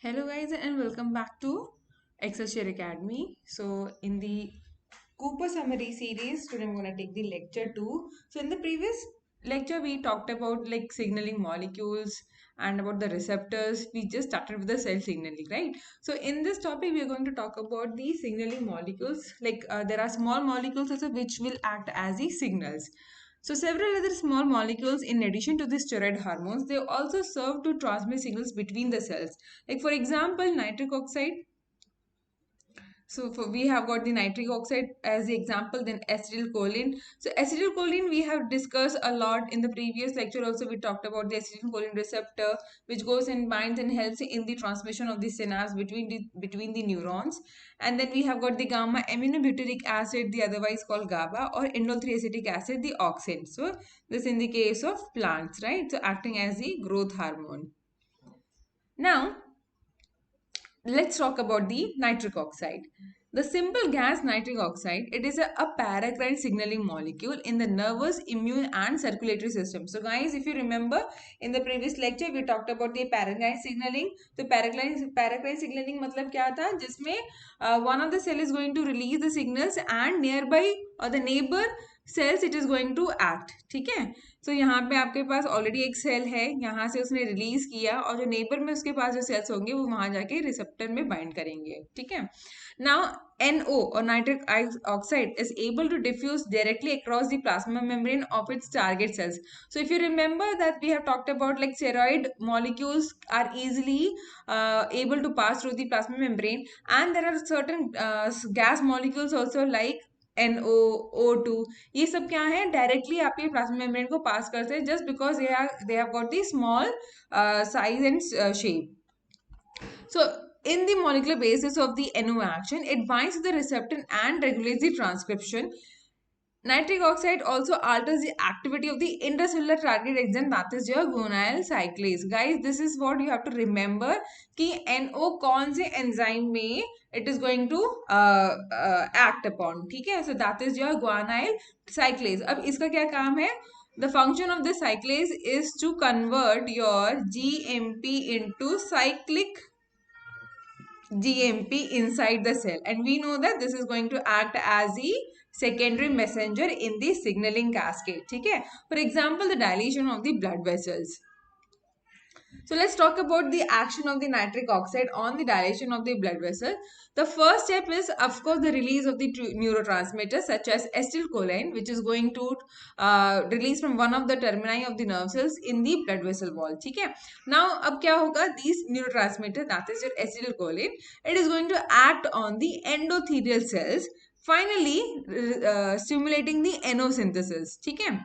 Hello guys and welcome back to Excelsior Academy. So in the Cooper summary series, today I'm going to take the lecture 2. So in the previous lecture we talked about like signaling molecules and about the receptors. We just started with the cell signaling, right? So in this topic we are going to talk about the signaling molecules. There are small molecules also which will act as the signals. So several other small molecules in addition to the steroid hormones, they also serve to transmit signals between the cells. Like for example, nitric oxide. We have got the nitric oxide as the example, then acetylcholine. So acetylcholine we have discussed a lot in the previous lecture. Also, we talked about the acetylcholine receptor, which goes and binds and helps in the transmission of the synapse between the neurons. And then we have got the gamma aminobutyric acid, the otherwise called GABA, or indole 3-acetic acid, the auxin. So this in the case of plants, right? So acting as the growth hormone. Now let's talk about the nitric oxide. The simple gas nitric oxide, it is a paracrine signaling molecule in the nervous, immune and circulatory system. So guys, if you remember in the previous lecture we talked about the paracrine signaling. So paracrine signaling मतलब क्या था, जिसमें one of the cell is going to release the signals and nearby or the neighbor cells it is going to act. ठीक है. तो यहाँ पे आपके पास ऑलरेडी एक सेल है, यहाँ से उसने रिलीज किया और जो नेबर में उसके पास जो सेल्स होंगे वो वहां जाके रिसेप्टर में बाइंड करेंगे. ठीक है. Now NO or nitric oxide is able to diffuse directly across the plasma membrane of its target cells. So if you remember that we have talked about like steroid molecules are easily able to pass through the plasma membrane, and there are certain gas molecules also like NO, O2, ये सब क्या है, directly आपके plasma membrane को पास करते हैं just because they have got the small size and shape. So in the molecular basis of the NO action, it binds to the receptor and regulates the transcription. Nitric oxide also alters the activity of the intracellular target enzyme, that is your guanyl cyclase. Guys, this is what you have to remember कि NO कौन से enzyme में it is going to act upon. ठीक है. So that is your guanyl cyclase. अब इसका क्या काम है? The function of this cyclase is to convert your GMP into cyclic GMP inside the cell, and we know that this is going to act as the secondary messenger in the signaling cascade. ठीक है. For example, the dilation of the blood vessels. So let's talk about the action of the nitric oxide on the dilation of the blood vessel. The first step is, of course, the release of the neurotransmitters such as acetylcholine, which is going to release from one of the termini of the nerve cells in the blood vessel wall. ठीक है. Now, अब क्या होगा? These neurotransmitters, that is your acetylcholine, it is going to act on the endothelial cells, finally stimulating the NO synthesis. ठीक है.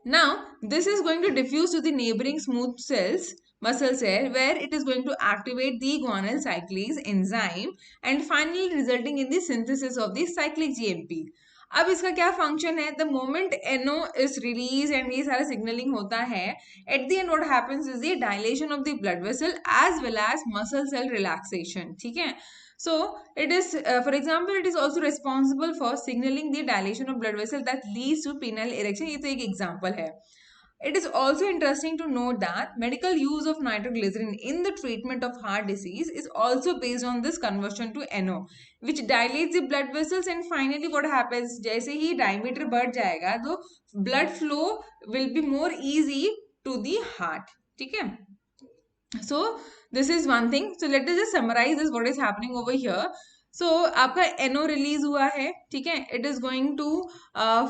Now, this is going to diffuse to the neighboring smooth cells, muscle cell, where it is going to activate the guanyl cyclase enzyme and finally resulting in the synthesis of the cyclic GMP. अब इसका क्या function है? The moment NO is release and ये सारा signaling होता है, at the end what happens is the dilation of the blood vessel as well as muscle cell relaxation. ठीक है. So it is, for example, it is also responsible for signaling the dilation of blood vessel that leads to penile erection. ये तो एक example है. It is also interesting to note that medical use of nitroglycerin in the treatment of heart disease is also based on this conversion to NO, which dilates the blood vessels, and finally what happens, जैसे ही diameter बढ़ जाएगा तो blood flow will be more easy to the heart. ठीक है. So this is one thing. So let us just summarize this, what is happening over here. So आपका NO release हुआ है. ठीक है. It is going to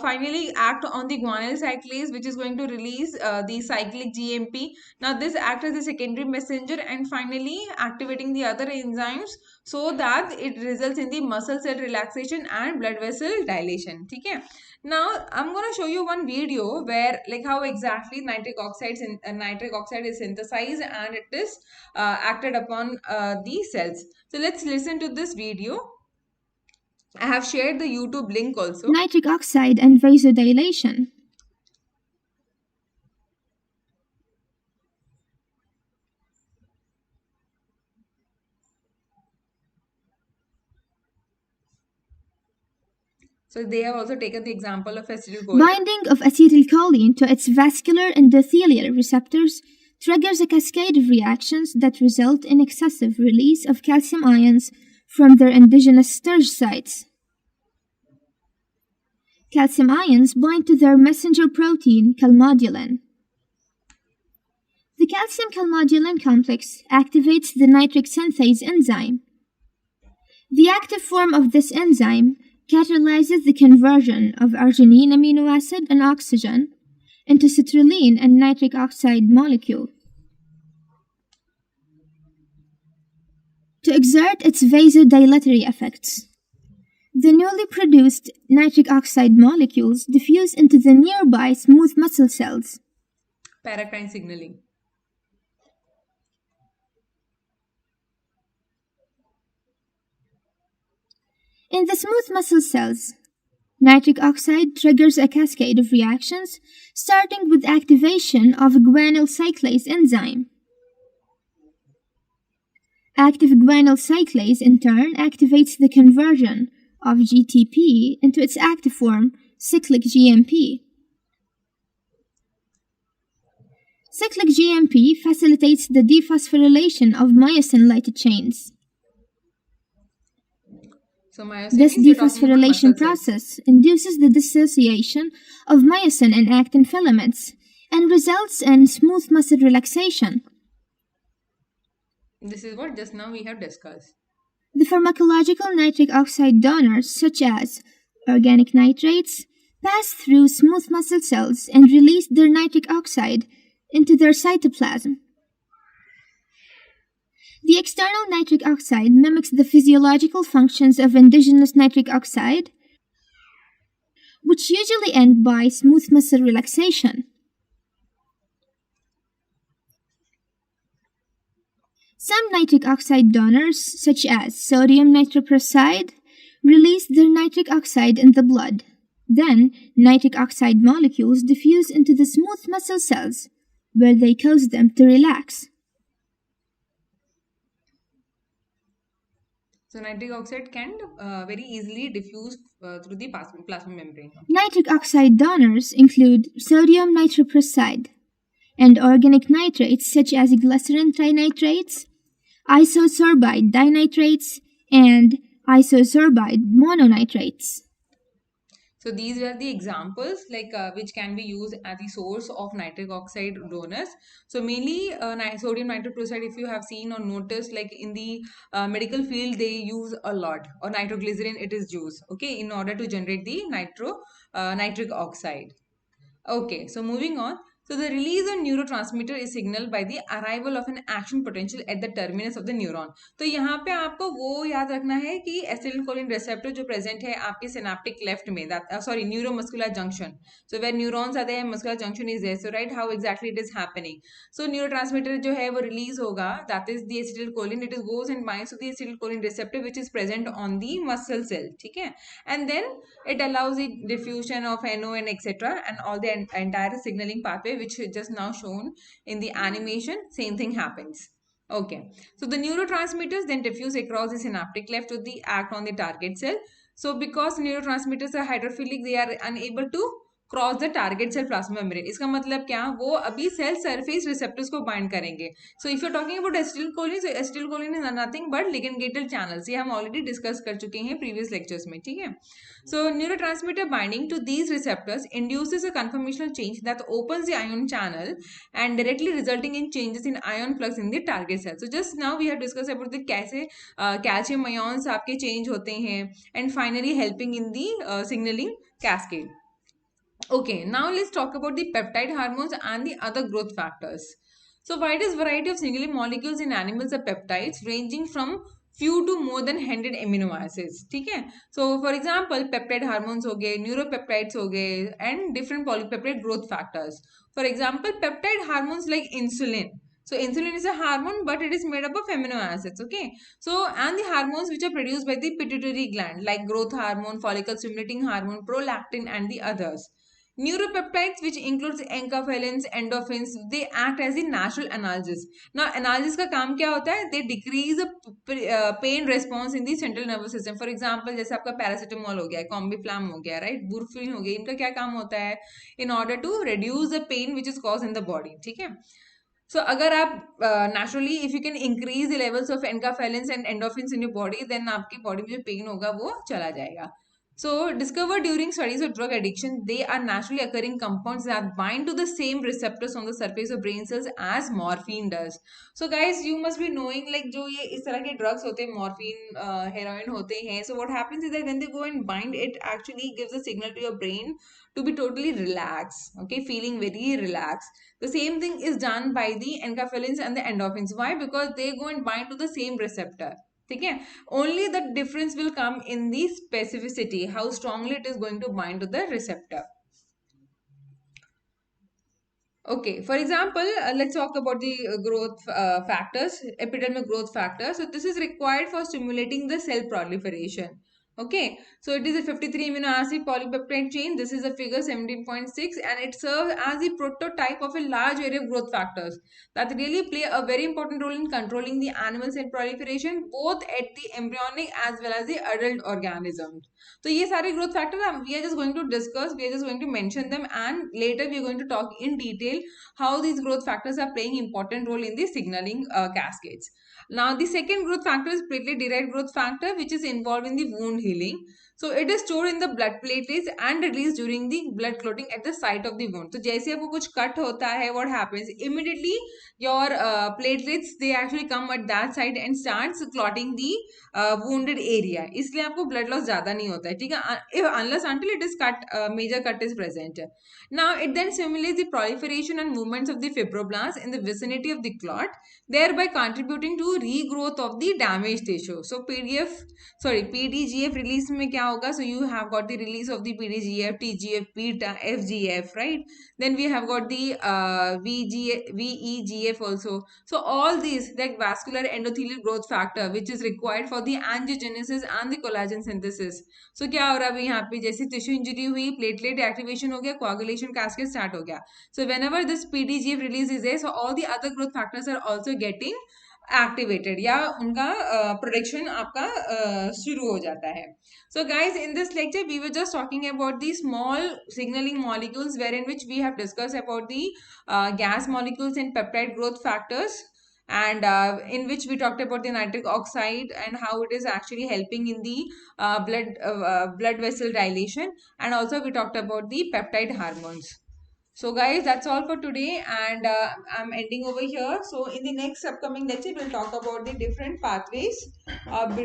finally act on the guanyl cyclase, which is going to release the cyclic GMP. Now this acts as a secondary messenger and finally activating the other enzymes so that it results in the muscle cell relaxation and blood vessel dilation. ठीक है. Now I'm going to show you one video where like how exactly nitric oxide is synthesized and it is acted upon the cells. So let's listen to this video. I have shared the YouTube link also. Nitric oxide and vasodilation. So they have also taken the example of acetylcholine. Binding of acetylcholine to its vascular endothelial receptors triggers a cascade of reactions that result in excessive release of calcium ions from their indigenous storage sites. Calcium ions bind to their messenger protein, calmodulin. The calcium calmodulin complex activates the nitric synthase enzyme. The active form of this enzyme catalyzes the conversion of arginine amino acid and oxygen into citrulline and nitric oxide molecule. To exert its vasodilatory effects, the newly produced nitric oxide molecules diffuse into the nearby smooth muscle cells. Paracrine signaling. In the smooth muscle cells, nitric oxide triggers a cascade of reactions, starting with activation of a guanyl cyclase enzyme. Active guanyl cyclase in turn activates the conversion of GTP into its active form, cyclic GMP. Cyclic GMP facilitates the dephosphorylation of myosin light chains. So myosin This means you're talking about dephosphorylation muscle cells. process induces the dissociation of myosin and actin filaments and results in smooth muscle relaxation. This is what just now we have discussed. The pharmacological nitric oxide donors, such as organic nitrates, pass through smooth muscle cells and release their nitric oxide into their cytoplasm. The external nitric oxide mimics the physiological functions of indigenous nitric oxide, which usually end by smooth muscle relaxation. Some nitric oxide donors, such as sodium nitroprusside, release their nitric oxide in the blood. Then, nitric oxide molecules diffuse into the smooth muscle cells, where they cause them to relax. So nitric oxide can very easily diffuse through the plasma membrane. Nitric oxide donors include sodium nitroprusside and organic nitrates such as glycerin trinitrates, isosorbide dinitrates, and isosorbide mononitrates. So these were the examples like which can be used as the source of nitric oxide donors. So mainly sodium nitroprusside, if you have seen or noticed, like in the medical field they use a lot, or nitroglycerin it is used, okay, in order to generate the nitric oxide. Okay, so moving on. So the release of neurotransmitter is signaled by the arrival of an action potential at the terminus of the neuron. तो यहाँ पे आपको वो याद रखना है कि acetylcholine receptor जो present है आपके synaptic cleft में, that sorry, neuromuscular junction. So where neurons are there, muscular junction is there. So right, how exactly it is happening? So neurotransmitter जो है वो release होगा, that is the acetylcholine. It goes and binds to the acetylcholine receptor which is present on the muscle cell. ठीक है? And then it allows the diffusion of NO and etc. and all the entire signaling pathway which is just now shown in the animation. Same thing happens. Okay, so the neurotransmitters then diffuse across the synaptic cleft to the act on the target cell. So because neurotransmitters are hydrophilic, they are unable to cross the target cell plasma membrane. इसका मतलब क्या, वो अभी cell surface receptors को bind करेंगे. So if you talking about acetylcholine, so acetylcholine is nothing but ligand gated channels. ये हम already discuss कर चुके हैं प्रीवियस लेक्चर्स में, ठीक है. So neurotransmitter binding to these receptors induces a conformational change that opens the ion channel and directly resulting in changes in ion flux in the target cell. So just now we have discuss about the कैसे calcium ions आपके change होते हैं and finally helping in the signalling cascade. Okay, now let's talk about the peptide hormones and the other growth factors. So widest variety of signaling molecules in animals are peptides ranging from few to more than 100 amino acids. ठीक है. So for example, peptide hormones हो गए, neuropeptides हो गए, and different polypeptide growth factors. For example, peptide hormones like insulin. So insulin is a hormone, but it is made up of amino acids. Okay. So and the hormones which are produced by the pituitary gland like growth hormone, follicle stimulating hormone, prolactin, and the others. Neuropeptides, which includes enkephalins, endorphins, they act as the natural analgesics. Now, analgesics का काम क्या होता है? They decrease the pain response in the central nervous system. For example, जैसे आपका paracetamol हो गया, कॉम्बिफ्लैम हो गया, right? बुरफिन हो गया, इनका क्या काम होता है? In order to reduce the pain which is caused in the body, ठीक है? So अगर आप naturally if you can increase the levels of enkephalins and endorphins in your body, then आपकी body में जो pain होगा वो चला जाएगा. So discovered during studies of drug addiction, they are naturally occurring compounds that bind to the same receptors on the surface of brain cells as morphine does. So guys, you must be knowing like जो ये इस तरह के drugs होते हैं, morphine, heroin होते हैं. So what happens is that when they go and bind, it actually gives a signal to your brain to be totally relaxed. Okay, feeling very relaxed. The same thing is done by the enkephalins and the endorphins. Why? Because they go and bind to the same receptor. Okay, only the difference will come in the specificity, how strongly it is going to bind to the receptor. Okay, for example, let's talk about the growth factors, epidermal growth factors. So this is required for stimulating the cell proliferation. Okay, so it is a 53 amino acid polypeptide chain. This is a figure 17.6 and it serves as the prototype of a large array of growth factors that really play a very important role in controlling the animal cell proliferation both at the embryonic as well as the adult organisms. So ये सारे growth factors we are just going to discuss, we are just going to mention them, and later we are going to talk in detail how these growth factors are playing important role in the signaling cascades. Now the second growth factor is platelet derived growth factor, which is involved in the wound healing. So it is stored in the blood platelets and released during the blood clotting at the site of the wound. तो जैसे आपको कुछ cut होता है, what happens immediately your platelets they actually come at that site and starts clotting the wounded area. इसलिए आपको blood loss ज़्यादा नहीं होता है, ठीक है? If unless until it is cut, major cut is present. Now it then stimulates the proliferation and movements of the fibroblasts in the vicinity of the clot, thereby contributing to regrowth of the damaged tissue. So PDGF release में क्या होगा? So you have got the release of the PDGF, TGF, beta, FGF, right? Then we have got the VEGF also. So all these like vascular endothelial growth factor, which is required for the angiogenesis and the collagen synthesis. So क्या हो रहा है अभी यहाँ पे जैसे tissue injury हुई, platelet activation हो गया, कोआगुलेशन कैस्केड स्टार्ट हो गया. So whenever this PDGF release is there, so all the other growth factors are also getting activated या उनका प्रोडक्शन आपका शुरू हो जाता है. So guys, in this lecture we were just talking about the small signaling molecules wherein which we have discussed about the gas molecules and peptide growth factors, and in which we talked about the nitric oxide and how it is actually helping in the blood vessel dilation, and also we talked about the peptide hormones. So guys, that's all for today, and I'm ending over here. So in the next upcoming lecture, we'll talk about the different pathways,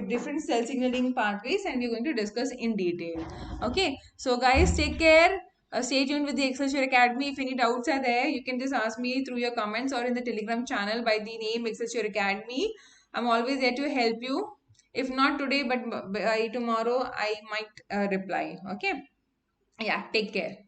different cell signaling pathways, and we're going to discuss in detail. Okay, so guys, take care. Stay tuned with the Excelsior Academy. If any doubts are there, you can just ask me through your comments or in the Telegram channel by the name Excelsior Academy. I'm always there to help you. If not today, but by tomorrow, I might reply. Okay. Yeah, take care.